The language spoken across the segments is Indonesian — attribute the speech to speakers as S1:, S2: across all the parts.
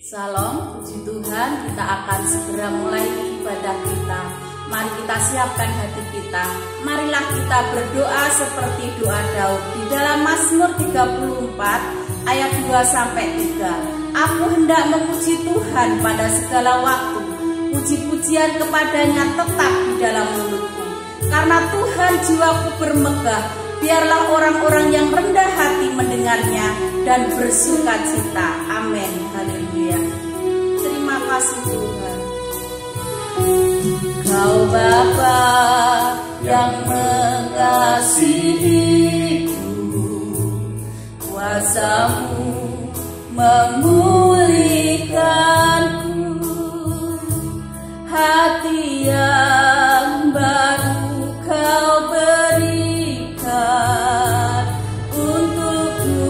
S1: Salam, puji Tuhan, kita akan segera mulai ibadah kita. Mari kita siapkan hati kita. Marilah kita berdoa seperti doa Daud di dalam Mazmur 34 ayat 2-3. Aku hendak memuji Tuhan pada segala waktu. Puji-pujian kepadanya tetap di dalam mulutku. Karena Tuhan jiwaku bermegah. Biarlah orang-orang yang rendah hati mendengarnya dan bersuka cita. Amin. Haleluya. Terima kasih Tuhan. Kau Bapa yang mengasihiku, kuasa-Mu memulihkanku, hati yang baru Kau berikan untukku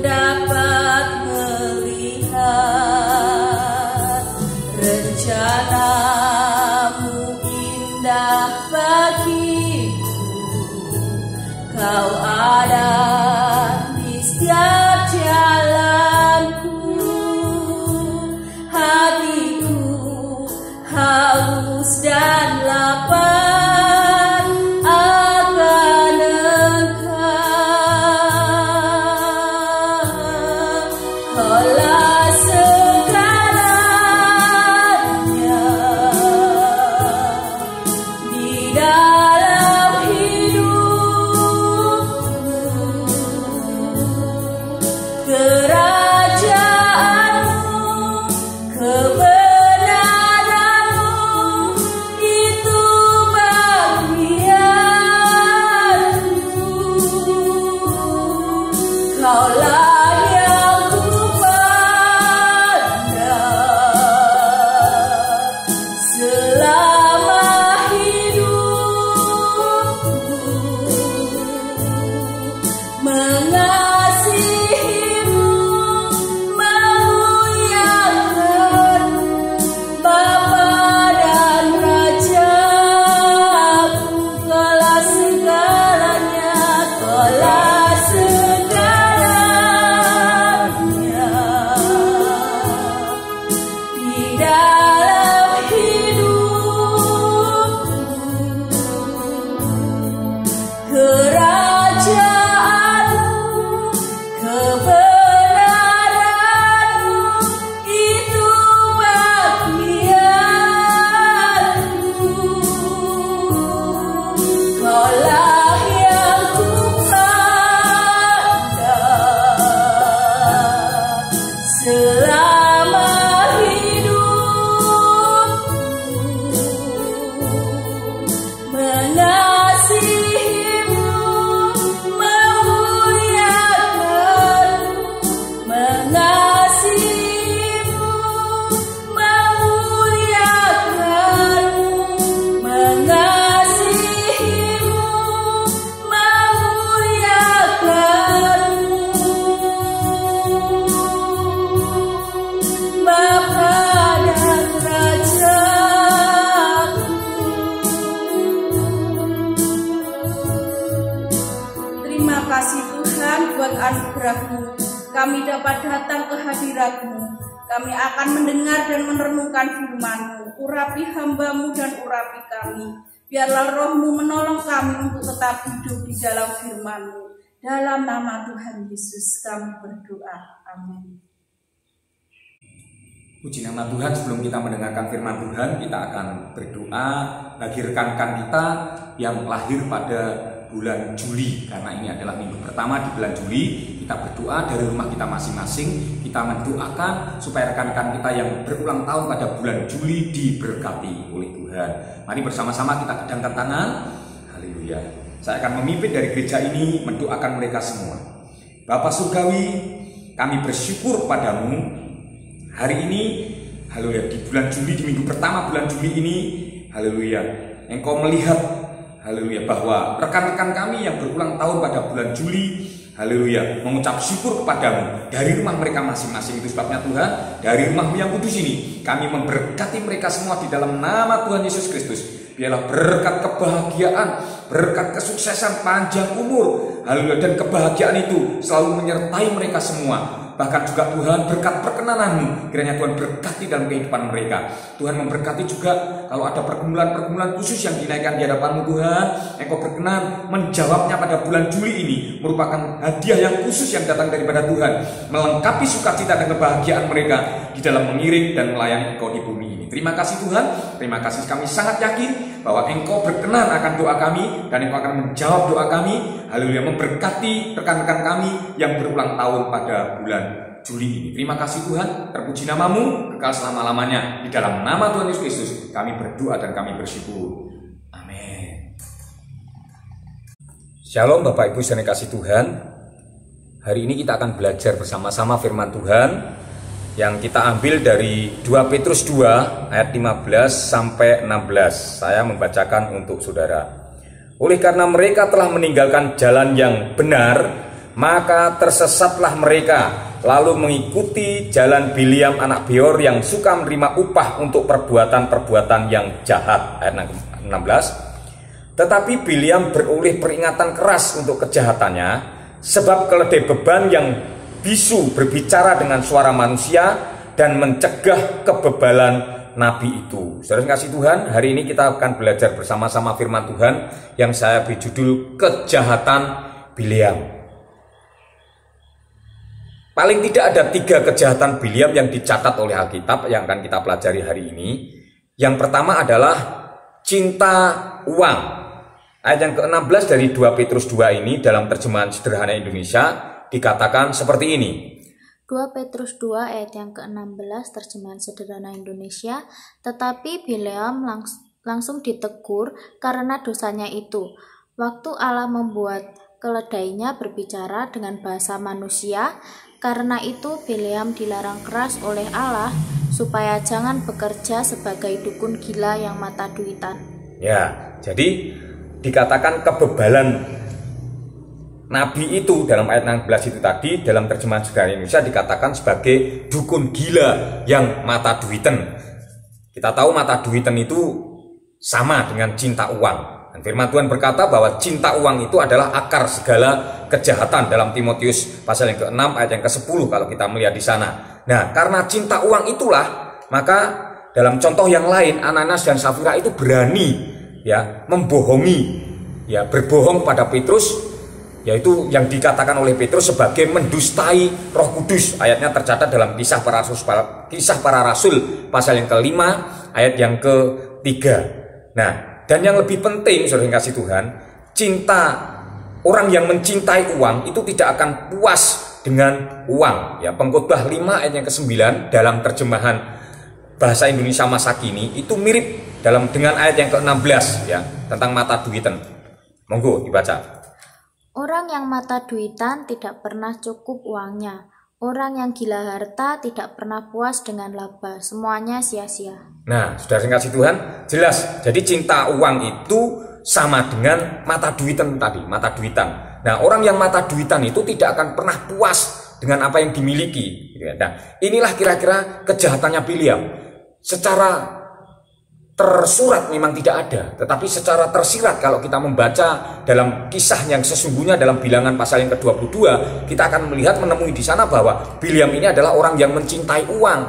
S1: dapat melihat rencana-Mu indah bagiku. Kau ada di setiap jalanku, hatiku haus dan lapar akan Engkau. Kaulah segalanya di dalam hidupku. Kerajaan-Mu, kebenaran-Mu itu bagianku. Kaulah yang kupandang selama hidupku. Mengasihi-Mu, memuliakan-Mu, Bapa dan Raja-Ku. Kaulah segalanya, Kaulah segalanya di dalam hidupku. Kerajaan-Mu, kebenaran-Mu itu bagianku. Kaulah yang kupandang selama hidupku. Mengasihi-Mu, memuliakan-Mu, mengasihi-Mu, memuliakan-Mu, mengasihi-Mu, memuliakan-Mu, Bapa dan Raja-Ku. Terima kasih Tuhan buat anugerah-Mu. Kami dapat datang ke hadirat-Mu. Kami akan mendengar dan merenungkan firman-Mu. Urapi hamba-Mu dan urapi kami. Biarlah Roh-Mu menolong kami untuk tetap hidup di dalam firman-Mu. Dalam nama Tuhan Yesus kami berdoa. Amin.
S2: Puji nama Tuhan. Sebelum kita mendengarkan firman Tuhan, kita akan berdoa bagi rekan-rekan kita yang lahir pada bulan Juli. Karena ini adalah minggu pertama di bulan Juli. Kita berdoa dari rumah kita masing-masing. Kita mendoakan supaya rekan-rekan kita yang berulang tahun pada bulan Juli diberkati oleh Tuhan. Mari bersama-sama kita kedangkan tangan. Haleluya. Saya akan memimpin dari gereja ini mendoakan mereka semua. Bapa Surgawi, kami bersyukur padamu hari ini, haleluya, di bulan Juli, di minggu pertama bulan Juli ini, haleluya, Engkau melihat, haleluya, bahwa rekan-rekan kami yang berulang tahun pada bulan Juli, haleluya, mengucap syukur kepadamu dari rumah mereka masing-masing. Itu sebabnya Tuhan, dari rumah-Mu yang kudus ini, kami memberkati mereka semua di dalam nama Tuhan Yesus Kristus. Biarlah berkat kebahagiaan, berkat kesuksesan, panjang umur, haleluya, dan kebahagiaan itu selalu menyertai mereka semua. Bahkan juga Tuhan berkat perkenanan-Mu, kiranya Tuhan berkati dalam kehidupan mereka. Tuhan memberkati juga kalau ada pergumulan-pergumulan khusus yang dinaikkan di hadapan-Mu Tuhan. Engkau berkenan menjawabnya pada bulan Juli ini, merupakan hadiah yang khusus yang datang daripada Tuhan, melengkapi sukacita dan kebahagiaan mereka di dalam mengiring dan melayani Engkau di bumi ini. Terima kasih Tuhan, terima kasih, kami sangat yakin bahwa Engkau berkenan akan doa kami dan Engkau akan menjawab doa kami. Haleluya, memberkati rekan-rekan kami yang berulang tahun pada bulan Juli ini. Terima kasih Tuhan, terpuji nama-Mu kekal selama-lamanya. Di dalam nama Tuhan Yesus Kristus kami berdoa dan kami bersyukur. Amin. Shalom Bapak Ibu yang dikasihi Tuhan. Hari ini kita akan belajar bersama-sama firman Tuhan yang kita ambil dari 2 Petrus 2 ayat 15 sampai 16. Saya membacakan untuk saudara. Oleh karena mereka telah meninggalkan jalan yang benar, maka tersesatlah mereka, lalu mengikuti jalan Biliam anak Beor yang suka menerima upah untuk perbuatan-perbuatan yang jahat. Ayat 16. Tetapi Biliam beroleh peringatan keras untuk kejahatannya, sebab keledai beban yang bisu berbicara dengan suara manusia dan mencegah kebebalan nabi itu. Saudara kasih Tuhan, hari ini kita akan belajar bersama-sama firman Tuhan yang saya beri judul Kejahatan Biliam. Paling tidak ada 3 kejahatan Biliam yang dicatat oleh Alkitab yang akan kita pelajari hari ini. Yang pertama adalah cinta uang. Ayat yang ke-16 dari 2 Petrus 2 ini dalam terjemahan sederhana Indonesia dikatakan seperti ini.
S3: 2 Petrus 2 ayat yang ke-16 terjemahan sederhana Indonesia. Tetapi Biliam langsung ditegur karena dosanya itu. Waktu Allah membuat keledainya berbicara dengan bahasa manusia, karena itu Biliam dilarang keras oleh Allah supaya jangan bekerja sebagai dukun gila yang mata duitan.
S2: Ya, jadi dikatakan kebebalan nabi itu dalam ayat 16 itu tadi, dalam terjemahan sederhana Indonesia dikatakan sebagai dukun gila yang mata duiten. Kita tahu mata duiten itu sama dengan cinta uang. Dan firman Tuhan berkata bahwa cinta uang itu adalah akar segala kejahatan dalam Timotius pasal yang ke-6 ayat yang ke-10 kalau kita melihat di sana. Nah, karena cinta uang itulah, maka dalam contoh yang lain Ananias dan Safira itu berani ya membohongi, ya berbohong pada Petrus, yaitu yang dikatakan oleh Petrus sebagai mendustai Roh Kudus. Ayatnya tercatat dalam Kisah Para Rasul pasal yang ke-5 ayat yang ke-3. Nah, dan yang lebih penting saudara yang kasih Tuhan, orang yang mencintai uang itu tidak akan puas dengan uang. Ya, Pengkhotbah 5 ayat yang ke-9 dalam terjemahan bahasa Indonesia masa kini itu mirip dengan ayat yang ke-16 ya, tentang mata duitan. Monggo dibaca.
S3: Orang yang mata duitan tidak pernah cukup uangnya. Orang yang gila harta tidak pernah puas dengan laba. Semuanya sia-sia.
S2: Nah, saudara yang kasih Tuhan, jelas. Jadi cinta uang itu sama dengan mata duitan tadi, mata duitan. Nah, orang yang mata duitan itu tidak akan pernah puas dengan apa yang dimiliki. Nah, inilah kira-kira kejahatannya Biliam. Secara tersurat memang tidak ada, tetapi secara tersirat kalau kita membaca dalam kisah yang sesungguhnya dalam Bilangan pasal yang ke-22, kita akan menemui di sana bahwa Biliam ini adalah orang yang mencintai uang,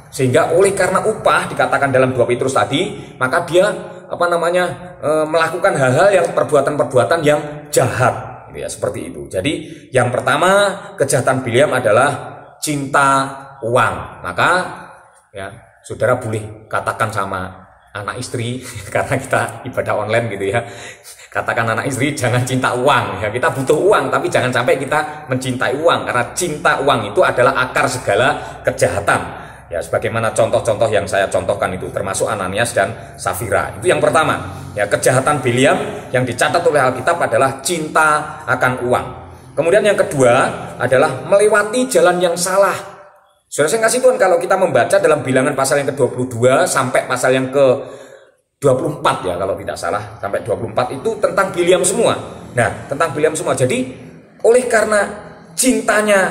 S2: sehingga oleh karena upah dikatakan dalam 2 Petrus tadi, maka dia melakukan hal-hal yang perbuatan-perbuatan yang jahat, ya, seperti itu. Jadi yang pertama kejahatan Biliam adalah cinta uang. Maka ya saudara boleh katakan sama anak istri, karena kita ibadah online gitu ya, katakan anak istri jangan cinta uang ya, kita butuh uang tapi jangan sampai kita mencintai uang, karena cinta uang itu adalah akar segala kejahatan ya, sebagaimana contoh-contoh yang saya contohkan itu, termasuk Ananias dan Safira. Itu yang pertama ya, kejahatan Biliam yang dicatat oleh Alkitab adalah cinta akan uang. Kemudian yang kedua adalah melewati jalan yang salah. Saudara saya kasih Tuhan, kalau kita membaca dalam Bilangan pasal yang ke-22 sampai pasal yang ke-24 ya kalau tidak salah, sampai 24 itu tentang Biliam semua. Nah, tentang Biliam semua. Jadi oleh karena cintanya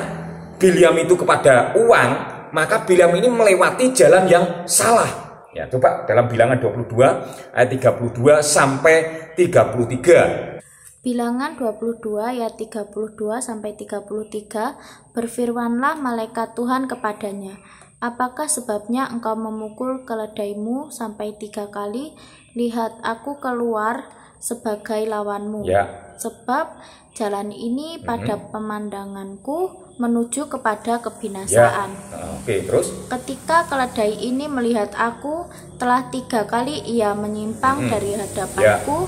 S2: Biliam itu kepada uang, maka Biliam ini melewati jalan yang salah. Ya, coba dalam Bilangan 22 ayat 32 sampai 33.
S3: Bilangan 22 ayat 32 sampai 33, berfirmanlah malaikat Tuhan kepadanya, apakah sebabnya engkau memukul keledaimu sampai 3 kali? Lihat, aku keluar sebagai lawanmu. Sebab jalan ini pada pemandanganku menuju kepada kebinasaan.
S2: Terus?
S3: Ketika keledai ini melihat aku, telah 3 kali ia menyimpang dari hadapanku.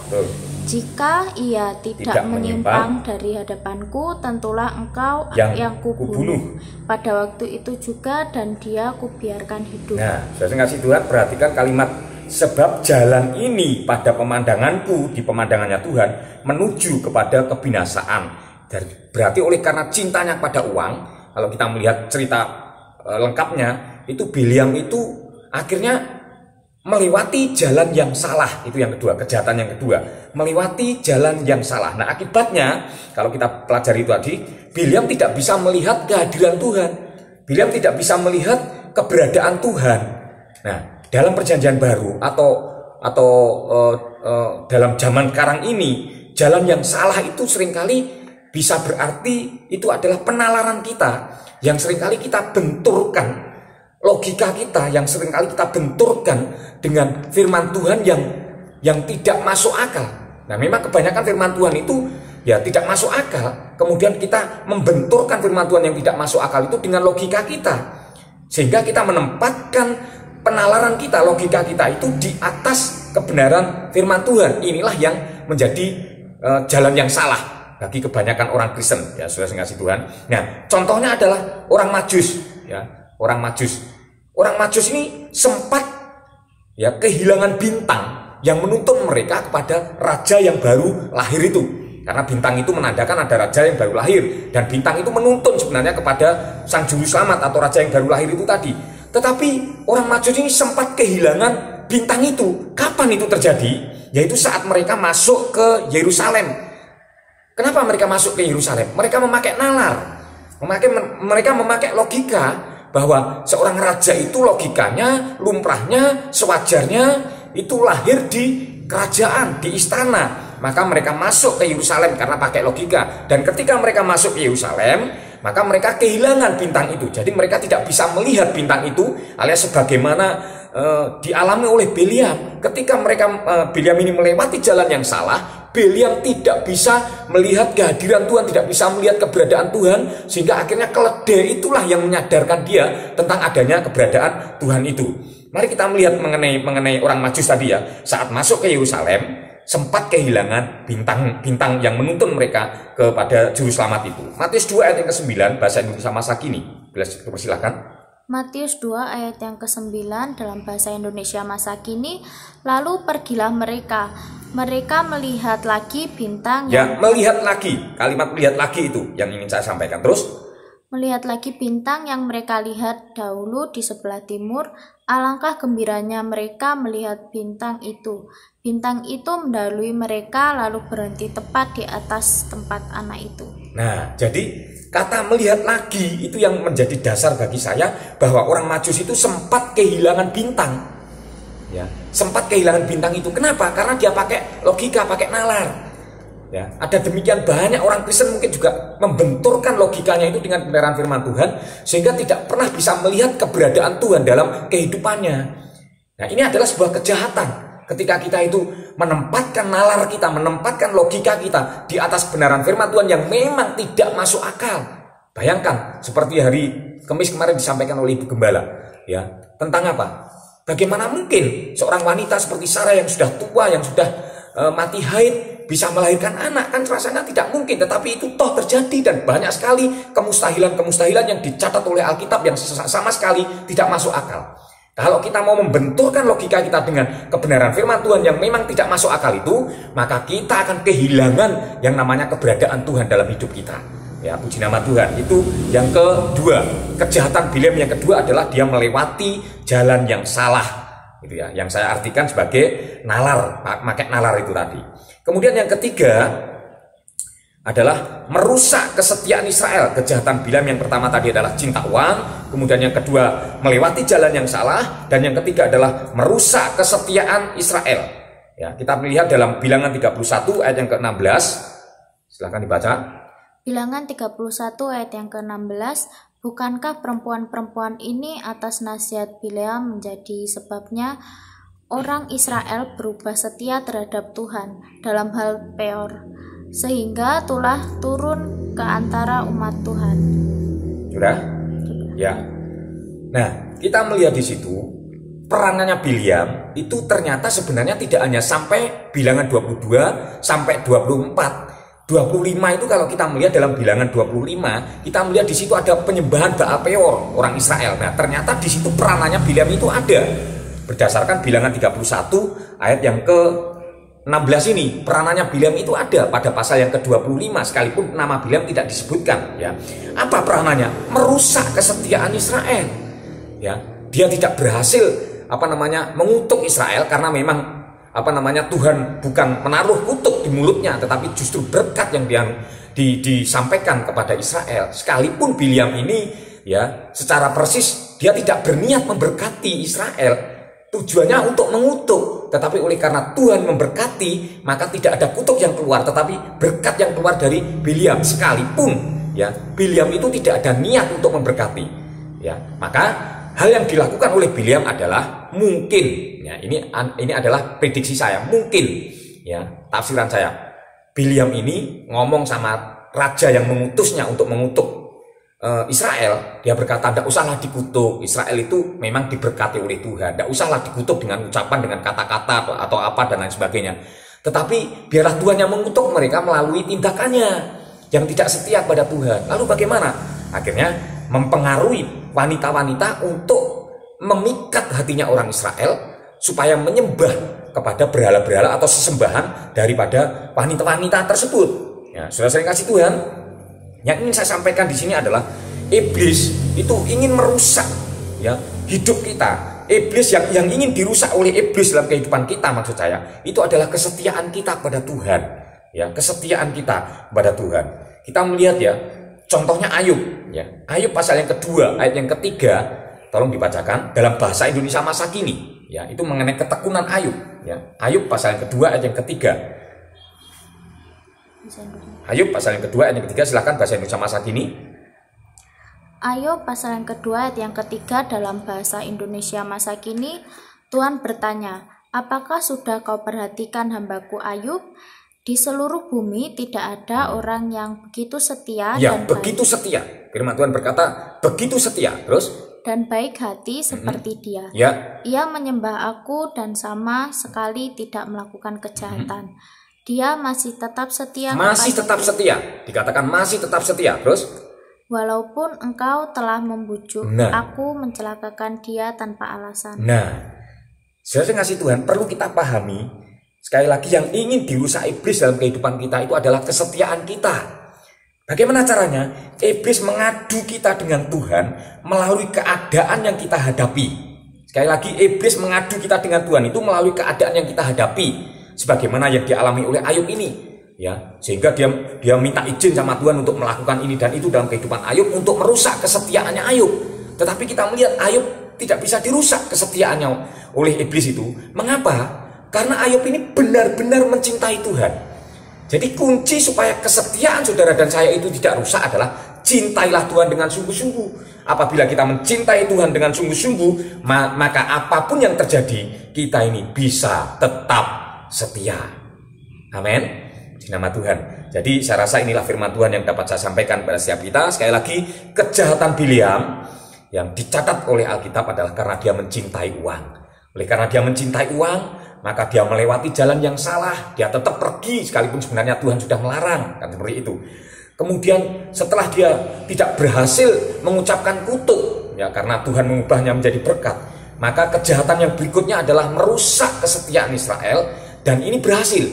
S3: Jika ia tidak menyimpang dari hadapanku, tentulah engkau yang kubunuh. Pada waktu itu juga dan dia kubiarkan hidup.
S2: Nah, saya kasih Tuhan, perhatikan kalimat sebab jalan ini pada pemandanganku, di pemandangannya Tuhan, menuju kepada kebinasaan. Dan berarti oleh karena cintanya pada uang, kalau kita melihat cerita lengkapnya, itu Bileam itu akhirnya melewati jalan yang salah. Itu yang kedua, kejahatan yang kedua, melewati jalan yang salah. Nah, akibatnya kalau kita pelajari itu tadi, Bileam tidak bisa melihat kehadiran Tuhan. Bileam tidak bisa melihat keberadaan Tuhan. Nah, dalam perjanjian baru atau dalam zaman sekarang ini, jalan yang salah itu seringkali bisa berarti itu adalah penalaran kita yang seringkali kita benturkan, logika kita yang seringkali kita benturkan dengan firman Tuhan yang tidak masuk akal. Nah, memang kebanyakan firman Tuhan itu ya tidak masuk akal. Kemudian kita membenturkan firman Tuhan yang tidak masuk akal itu dengan logika kita, sehingga kita menempatkan penalaran kita, logika kita itu di atas kebenaran firman Tuhan. Inilah yang menjadi jalan yang salah bagi kebanyakan orang Kristen, ya saudara kasih Tuhan. Nah, contohnya adalah orang Majus, ya orang Majus. Orang Majus ini sempat ya kehilangan bintang yang menuntun mereka kepada raja yang baru lahir itu. Karena bintang itu menandakan ada raja yang baru lahir, dan bintang itu menuntun sebenarnya kepada sang juru selamat atau raja yang baru lahir itu tadi. Tetapi orang Majus ini sempat kehilangan bintang itu. Kapan itu terjadi? Yaitu saat mereka masuk ke Yerusalem. Kenapa mereka masuk ke Yerusalem? Mereka memakai nalar. Mereka memakai logika bahwa seorang raja itu logikanya, lumrahnya, sewajarnya itu lahir di kerajaan, di istana. Maka mereka masuk ke Yerusalem karena pakai logika. Dan ketika mereka masuk ke Yerusalem, maka mereka kehilangan bintang itu. Jadi mereka tidak bisa melihat bintang itu, alias sebagaimana dialami oleh Bileam. Ketika Bileam ini melewati jalan yang salah, Bileam tidak bisa melihat kehadiran Tuhan, tidak bisa melihat keberadaan Tuhan, sehingga akhirnya keledai itulah yang menyadarkan dia tentang adanya keberadaan Tuhan itu. Mari kita melihat mengenai orang Majus tadi ya. Saat masuk ke Yerusalem, sempat kehilangan bintang yang menuntun mereka kepada juru selamat itu. Matius 2 ayat yang ke-9, bahasa Indonesia masa kini. Persilakan.
S3: Matius 2 ayat yang ke-9 dalam bahasa Indonesia masa kini. Lalu pergilah mereka melihat lagi bintang
S2: melihat lagi. Kalimat melihat lagi itu yang ingin saya sampaikan. Terus
S3: melihat lagi bintang yang mereka lihat dahulu di sebelah timur. Alangkah gembiranya mereka melihat bintang itu. Bintang itu mendahului mereka lalu berhenti tepat di atas tempat anak itu.
S2: Nah, jadi kata melihat lagi itu yang menjadi dasar bagi saya bahwa orang Majus itu sempat kehilangan bintang. Ya, sempat kehilangan bintang itu. Kenapa? Karena dia pakai logika, pakai nalar. Ya, ada demikian banyak orang Kristen mungkin juga membenturkan logikanya itu dengan kebenaran firman Tuhan, sehingga tidak pernah bisa melihat keberadaan Tuhan dalam kehidupannya. Nah, ini adalah sebuah kejahatan ketika kita itu menempatkan nalar kita, menempatkan logika kita di atas kebenaran firman Tuhan yang memang tidak masuk akal. Bayangkan seperti hari Kamis kemarin disampaikan oleh Ibu Gembala, ya, tentang apa? Bagaimana mungkin seorang wanita seperti Sarah yang sudah tua, yang sudah mati haid bisa melahirkan anak? Kan rasanya tidak mungkin, tetapi itu toh terjadi, dan banyak sekali kemustahilan yang dicatat oleh Alkitab yang sama sekali tidak masuk akal. Kalau kita mau membenturkan logika kita dengan kebenaran firman Tuhan yang memang tidak masuk akal itu, maka kita akan kehilangan yang namanya keberadaan Tuhan dalam hidup kita. Ya, puji nama Tuhan. Itu yang kedua. Kejahatan Bileam yang kedua adalah dia melewati jalan yang salah. Itu ya, yang saya artikan sebagai nalar, pakai nalar itu tadi. Kemudian yang ketiga adalah merusak kesetiaan Israel. Kejahatan Bileam yang pertama tadi adalah cinta uang, kemudian yang kedua melewati jalan yang salah, dan yang ketiga adalah merusak kesetiaan Israel. Ya, kita melihat dalam Bilangan 31 ayat yang ke-16,
S4: Silahkan dibaca.
S3: Bilangan 31 ayat yang ke-16, bukankah perempuan-perempuan ini atas nasihat Bileam menjadi sebabnya orang Israel berubah setia terhadap Tuhan dalam hal Peor, sehingga tulah turun ke antara umat Tuhan.
S4: Sudah? Ya. Nah, kita melihat di situ peranannya Bileam itu ternyata sebenarnya tidak hanya sampai bilangan 22 sampai 24. 25 itu kalau kita melihat dalam bilangan 25, kita melihat di situ ada penyembahan Baal Peor orang Israel. Nah, ternyata di situ peranannya Bileam itu ada. Berdasarkan bilangan 31 ayat yang ke-16 ini, peranannya Bileam itu ada pada pasal yang ke-25 sekalipun nama Bileam tidak disebutkan, ya. Apa peranannya? Merusak kesetiaan Israel. Ya, dia tidak berhasil mengutuk Israel karena memang Tuhan bukan menaruh kutuk di mulutnya, tetapi justru berkat yang disampaikan kepada Israel. Sekalipun Bileam ini ya secara persis dia tidak berniat memberkati Israel, tujuannya untuk mengutuk, tetapi oleh karena Tuhan memberkati maka tidak ada kutuk yang keluar, tetapi berkat yang keluar dari Bileam. Sekalipun ya Bileam itu tidak ada niat untuk memberkati, ya, maka hal yang dilakukan oleh Bileam adalah mungkin, ya, ini adalah prediksi saya, mungkin, ya, tafsiran saya. Bileam ini ngomong sama raja yang mengutusnya untuk mengutuk Israel. Dia berkata, tidak usahlah dikutuk, Israel itu memang diberkati oleh Tuhan, tidak usahlah dikutuk dengan ucapan, dengan kata-kata atau apa dan lain sebagainya. Tetapi biarlah Tuhan yang mengutuk mereka melalui tindakannya yang tidak setia kepada Tuhan. Lalu bagaimana? Akhirnya mempengaruhi wanita-wanita untuk memikat hatinya orang Israel supaya menyembah kepada berhala-berhala atau sesembahan daripada wanita-wanita tersebut. Ya, sudah sering kasih Tuhan. Yang ingin saya sampaikan di sini adalah iblis itu ingin merusak, ya, hidup kita. Iblis yang ingin dirusak oleh iblis dalam kehidupan kita, maksud saya, itu adalah kesetiaan kita kepada Tuhan. Ya, kesetiaan kita kepada Tuhan. Kita melihat ya, contohnya Ayub. Ya, Ayub pasal yang kedua, ayat yang ketiga, tolong dibacakan dalam bahasa Indonesia masa kini. Ya, itu mengenai ketekunan Ayub. Ya, Ayub pasal yang kedua, ayat yang ketiga. Ayub pasal yang kedua, ayat yang ketiga, silakan bahasa Indonesia masa kini.
S3: Ayub pasal yang kedua, ayat yang ketiga dalam bahasa Indonesia masa kini. Tuhan bertanya, apakah sudah kau perhatikan hambaku Ayub? Di seluruh bumi tidak ada orang yang begitu setia
S4: dan begitu baik. Setia. Firman Tuhan berkata begitu setia. Terus
S3: dan baik hati seperti dia.
S4: Ya.
S3: Ia menyembah aku dan sama sekali tidak melakukan kejahatan. Dia masih tetap setia.
S4: Masih tetap setia. Dikatakan masih tetap setia. Terus
S3: walaupun engkau telah membujuk aku mencelakakan dia tanpa alasan.
S4: Nah, saya ngasih Tuhan perlu kita pahami. Sekali lagi yang ingin dirusak iblis dalam kehidupan kita itu adalah kesetiaan kita. Bagaimana caranya? Iblis mengadu kita dengan Tuhan melalui keadaan yang kita hadapi. Sekali lagi iblis mengadu kita dengan Tuhan itu melalui keadaan yang kita hadapi. Sebagaimana yang dialami oleh Ayub ini. Ya, sehingga dia minta izin sama Tuhan untuk melakukan ini dan itu dalam kehidupan Ayub untuk merusak kesetiaannya Ayub. Tetapi kita melihat Ayub tidak bisa dirusak kesetiaannya oleh iblis itu. Mengapa? Karena Ayub ini benar-benar mencintai Tuhan. Jadi kunci supaya kesetiaan saudara dan saya itu tidak rusak adalah cintailah Tuhan dengan sungguh-sungguh. Apabila kita mencintai Tuhan dengan sungguh-sungguh, maka apapun yang terjadi, kita ini bisa tetap setia. Amin. Di nama Tuhan. Jadi saya rasa inilah firman Tuhan yang dapat saya sampaikan pada setiap kita. Sekali lagi, kejahatan Bileam yang dicatat oleh Alkitab adalah karena dia mencintai uang. Oleh karena dia mencintai uang, maka dia melewati jalan yang salah. Dia tetap pergi sekalipun sebenarnya Tuhan sudah melarang, kan seperti itu. Kemudian setelah dia tidak berhasil mengucapkan kutuk, ya karena Tuhan mengubahnya menjadi berkat, maka kejahatan yang berikutnya adalah merusak kesetiaan Israel dan ini berhasil.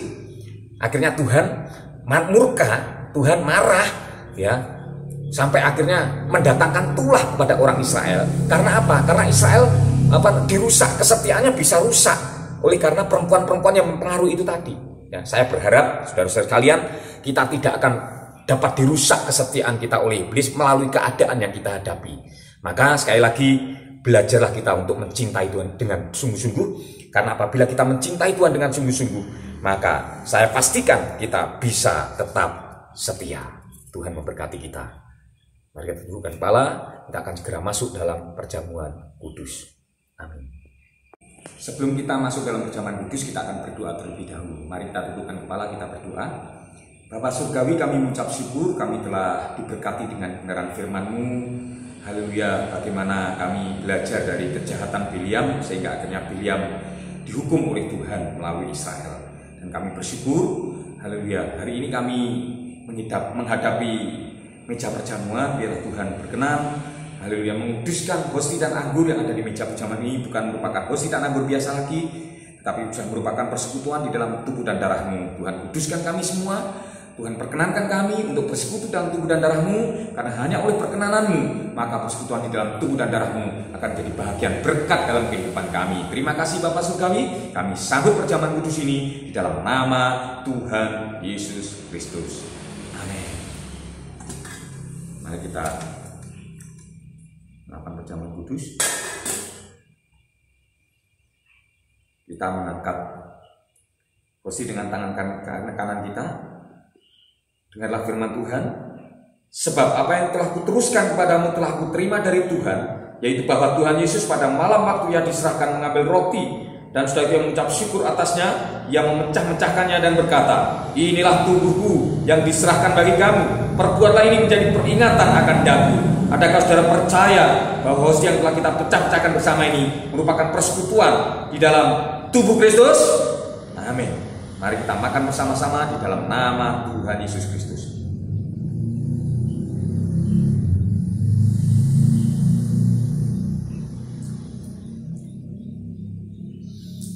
S4: Akhirnya Tuhan murka, Tuhan marah, ya sampai akhirnya mendatangkan tulah kepada orang Israel. Karena apa? Karena Israel dirusak, kesetiaannya bisa rusak oleh karena perempuan-perempuan yang mempengaruhi itu tadi. Ya, saya berharap saudara-saudara sekalian kita tidak akan dapat dirusak kesetiaan kita oleh iblis melalui keadaan yang kita hadapi. Maka sekali lagi belajarlah kita untuk mencintai Tuhan dengan sungguh-sungguh. Karena apabila kita mencintai Tuhan dengan sungguh-sungguh, maka saya pastikan kita bisa tetap setia. Tuhan memberkati kita. Mari kita tundukkan kepala, kita akan segera masuk dalam perjamuan kudus. Amin.
S2: Sebelum kita masuk dalam perjamuan kudus, kita akan berdoa terlebih dahulu. Mari kita tundukkan kepala, kita berdoa. Bapa Surgawi, kami mengucap syukur, kami telah diberkati dengan kebenaran firman-Mu. Haleluya, bagaimana kami belajar dari kejahatan Bileam, sehingga akhirnya Bileam dihukum oleh Tuhan melalui Israel. Dan kami bersyukur, haleluya, hari ini kami menghadapi meja perjamuan, biarlah Tuhan berkenan, haleluya, menguduskan hosti dan anggur yang ada di meja perjamuan ini bukan merupakan hosti dan anggur biasa lagi, tetapi bisa merupakan persekutuan di dalam tubuh dan darah-Mu. Tuhan, kuduskan kami semua. Tuhan, perkenankan kami untuk bersekutu dalam tubuh dan darah-Mu, karena hanya oleh perkenanan-Mu maka persekutuan di dalam tubuh dan darah-Mu akan jadi bahagian berkat dalam kehidupan kami. Terima kasih Bapa Surgawi, kami sambut perjamuan kudus ini di dalam nama Tuhan Yesus Kristus. Amin. Mari kita melakukan perjamuan kudus. Kita mengangkat hosti dengan tangan kanan kita. Dengarlah firman Tuhan. Sebab apa yang telah kuteruskan kepadamu telah kuterima dari Tuhan, yaitu bahwa Tuhan Yesus pada malam waktu Ia diserahkan mengambil roti, dan setelah Ia mengucap syukur atasnya, Ia memecah-mecahkannya dan berkata, inilah tubuhku yang diserahkan bagi kamu. Perbuatlah ini menjadi peringatan akan daku. Adakah saudara percaya bahwa hosti yang telah kita pecah-pecahkan bersama ini merupakan persekutuan di dalam tubuh Kristus? Amin. Mari kita makan bersama-sama di dalam nama Tuhan Yesus Kristus.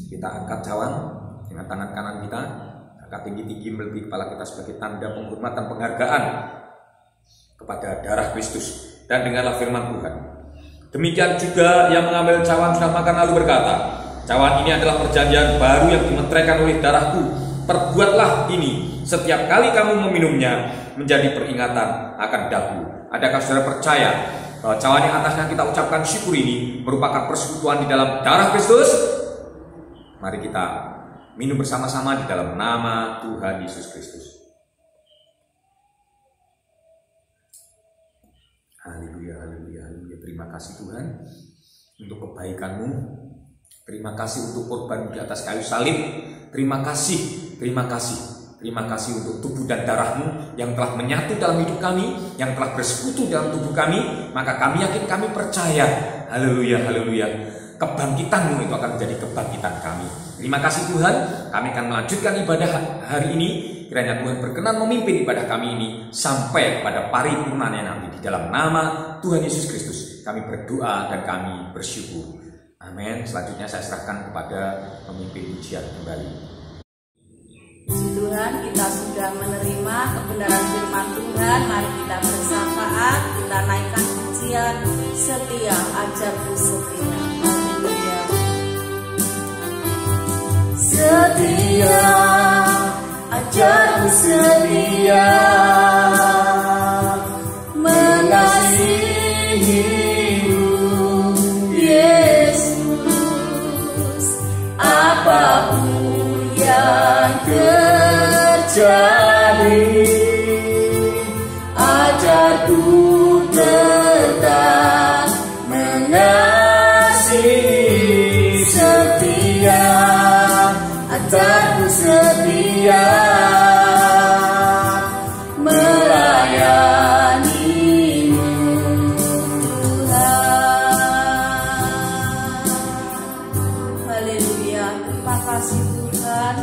S2: Kita angkat cawan dengan tangan kanan kita, angkat tinggi-tinggi melebihi kepala kita sebagai tanda penghormatan penghargaan kepada darah Kristus. Dan dengarlah firman Tuhan. Demikian juga yang mengambil cawan sudah makan lalu berkata, cawan ini adalah perjanjian baru yang dimeteraikan oleh darahku. Perbuatlah ini setiap kali kamu meminumnya menjadi peringatan akan daku. Adakah saudara percaya bahwa cawan yang atasnya kita ucapkan syukur ini merupakan persekutuan di dalam darah Kristus? Mari kita minum bersama-sama di dalam nama Tuhan Yesus Kristus. Haleluya, haleluya, haleluya. Terima kasih Tuhan untuk kebaikan-Mu. Terima kasih untuk korban di atas kayu salib. Terima kasih, terima kasih. Terima kasih untuk tubuh dan darah-Mu yang telah menyatu dalam hidup kami, yang telah bersekutu dalam tubuh kami. Maka kami yakin, kami percaya, haleluya, haleluya, kebangkitan-Mu itu akan menjadi kebangkitan kami. Terima kasih Tuhan, kami akan melanjutkan ibadah hari ini. Kiranya Tuhan berkenan memimpin ibadah kami ini sampai pada paripurnanya nanti. Di dalam nama Tuhan Yesus Kristus kami berdoa dan kami bersyukur. Amin. Selanjutnya saya serahkan kepada pemimpin ujian kembali.
S1: Puji Tuhan, kita sudah menerima kebenaran firman Tuhan. Mari kita bersyafaat, kita naikkan pujian, setia ajarku setia. Haleluya. Setia ajarku setia, mengasihimu Yesus, apapun yang terjadi, ajarku tetap mengasihi. Setia ajarku setia, melayanimu Tuhan. Haleluya. Terima kasih Tuhan,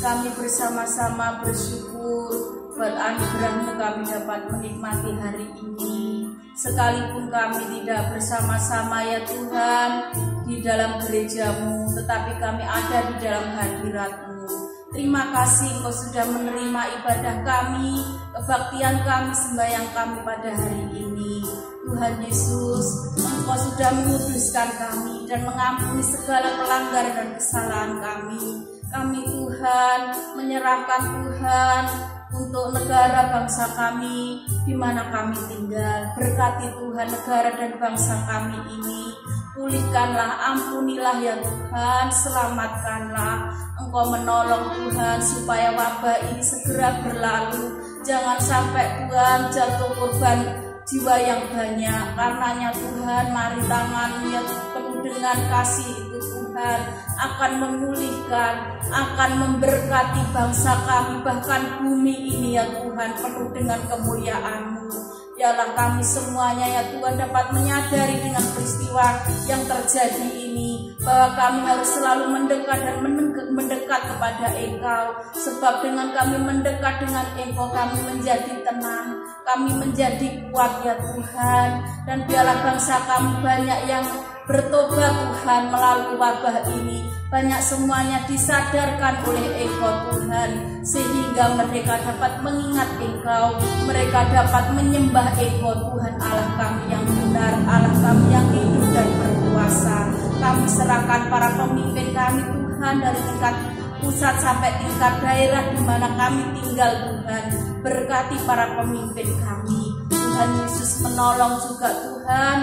S1: kami bersama-sama bersyukur buat anugerah-Mu kami dapat menikmati hari ini. Sekalipun kami tidak bersama-sama ya Tuhan di dalam gereja-Mu, tetapi kami ada di dalam hadirat-Mu. Terima kasih Engkau sudah menerima ibadah kami, kebaktian kami, sembahyang kami pada hari ini. Tuhan Yesus, Engkau sudah menguduskan kami dan mengampuni segala pelanggaran dan kesalahan kami. Kami Tuhan menyerahkan Tuhan untuk negara bangsa kami di mana kami tinggal. Berkati Tuhan negara dan bangsa kami ini. Pulihkanlah, ampunilah ya Tuhan, selamatkanlah. Engkau menolong Tuhan supaya wabah ini segera berlalu Jangan sampai Tuhan jatuh korban jiwa yang banyak. Karenanya Tuhan, mari tangan-Mu yang penuh dengan kasih itu Tuhan akan memulihkan, akan memberkati bangsa kami, bahkan bumi ini ya Tuhan, penuh dengan kemuliaan-Mu. Biarlah kami semuanya ya Tuhan dapat menyadari dengan peristiwa yang terjadi ini, bahwa kami harus selalu mendekat dan mendekat kepada Engkau. Sebab dengan kami mendekat dengan Engkau, kami menjadi tenang, kami menjadi kuat ya Tuhan. Dan biarlah bangsa kami banyak yang bertobat Tuhan melalui wabah ini. Banyak semuanya disadarkan oleh Engkau Tuhan, sehingga mereka dapat mengingat Engkau, mereka dapat menyembah Engkau Tuhan Allah kami yang benar, Allah kami yang hidup dan berkuasa. Kami serahkan para pemimpin kami Tuhan, dari tingkat pusat sampai tingkat daerah di mana kami tinggal Tuhan. Berkati para pemimpin kami, Tuhan Yesus, menolong juga Tuhan,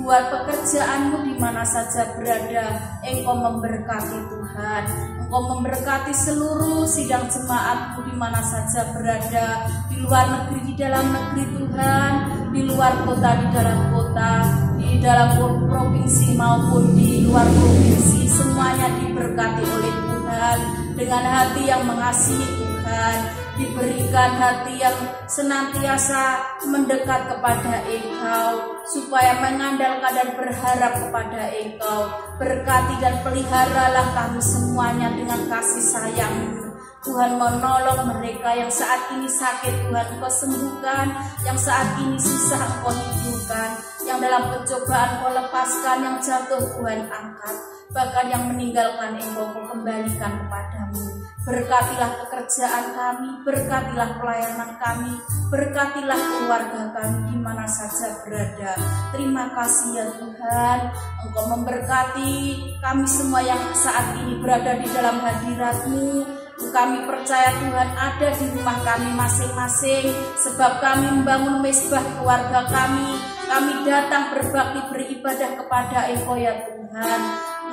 S1: buat pekerjaan-Mu di mana saja berada. Engkau memberkati Tuhan, Engkau memberkati seluruh sidang jemaat-Mu di mana saja berada, di luar negeri, di dalam negeri Tuhan, di luar kota, di dalam kota, di dalam provinsi maupun di luar provinsi. Semuanya diberkati oleh Tuhan dengan hati yang mengasihi Tuhan, diberikan hati yang senantiasa mendekat kepada Engkau, supaya mengandalkan dan berharap kepada Engkau. Berkati dan peliharalah kami semuanya dengan kasih sayang-Mu. Tuhan, menolong mereka yang saat ini sakit, Tuhan Engkau sembuhkan, yang saat ini susah Engkau hidupkan, yang dalam pencobaan Engkau lepaskan, yang jatuh Tuhan angkat, bahkan yang meninggalkan Engkau kembalikan kepadamu. Berkatilah pekerjaan kami, berkatilah pelayanan kami, berkatilah keluarga kami di mana saja berada. Terima kasih ya Tuhan, Engkau memberkati kami semua yang saat ini berada di dalam hadirat-Mu. Kami percaya Tuhan ada di rumah kami masing-masing, sebab kami membangun mezbah keluarga kami. Kami datang berbakti beribadah kepada Engkau ya Tuhan.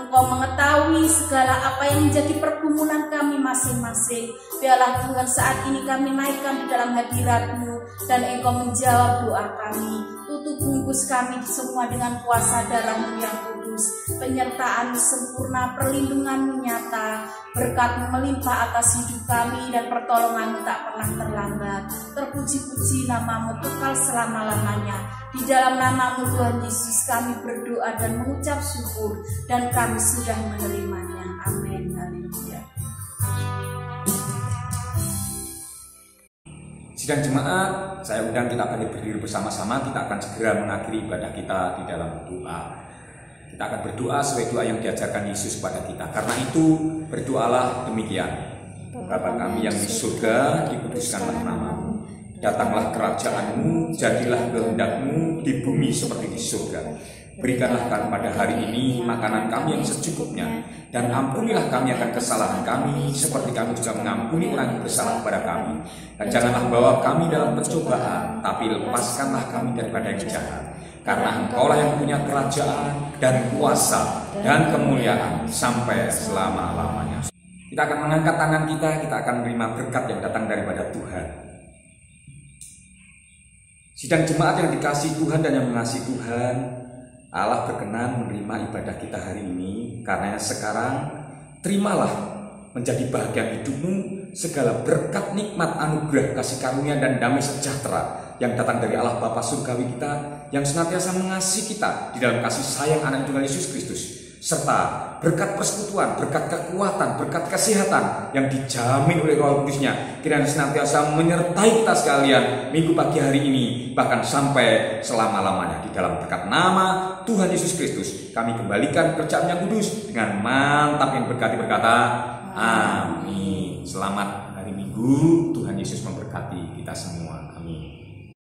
S1: Engkau mengetahui segala apa yang menjadi pergumulan kami masing-masing. Biarlah Tuhan saat ini kami naikkan di dalam hadirat-Mu, dan Engkau menjawab doa kami. Tutup bungkus kami semua dengan kuasa darah-Mu yang kudus, penyertaan-Mu sempurna, perlindungan-Mu nyata, berkat-Mu melimpah atas hidup kami, dan pertolongan-Mu tak pernah terlambat. Terpuji-puji nama-Mu kekal selama-lamanya. Di dalam nama-Mu Tuhan Yesus kami berdoa dan mengucap syukur, dan kami sudah menerimanya. Amin. Haleluya.
S2: Sidang jemaat, saya undang kita balik berdiri bersama-sama. Kita akan segera mengakhiri ibadah kita di dalam doa. Kita akan berdoa sesuai doa yang diajarkan Yesus kepada kita. Karena itu berdoalah demikian: Bapa kami yang di surga, dikuduskanlah nama-Mu. Datanglah kerajaan-Mu, jadilah kehendak-Mu di bumi seperti di surga. Berikanlah kami pada hari ini makanan kami yang secukupnya, dan ampunilah kami akan kesalahan kami, seperti kami juga mengampuni orang yang bersalah kepada kami. Dan janganlah bawa kami dalam pencobaan, tapi lepaskanlah kami daripada yang jahat. Karena Engkaulah yang punya kerajaan dan kuasa dan kemuliaan sampai selama-lamanya. Kita akan mengangkat tangan kita akan menerima berkat yang datang daripada Tuhan. Sidang jemaat yang dikasihi Tuhan dan yang mengasihi Tuhan, Allah berkenan menerima ibadah kita hari ini. Karena sekarang terimalah menjadi bahagian hidupmu segala berkat, nikmat, anugerah, kasih karunia dan damai sejahtera yang datang dari Allah Bapa surgawi kita, yang senantiasa mengasihi kita di dalam kasih sayang anak tunggal Yesus Kristus, serta berkat persekutuan, berkat kekuatan, berkat kesehatan yang dijamin oleh Roh Kudusnya, kiranya senantiasa menyertai kita sekalian minggu pagi hari ini, bahkan sampai selama-lamanya. Di dalam berkat nama Tuhan Yesus Kristus, kami kembalikan kerjaan yang kudus dengan mantap yang berkata amin. Selamat hari Minggu, Tuhan Yesus memberkati kita semua. Amin.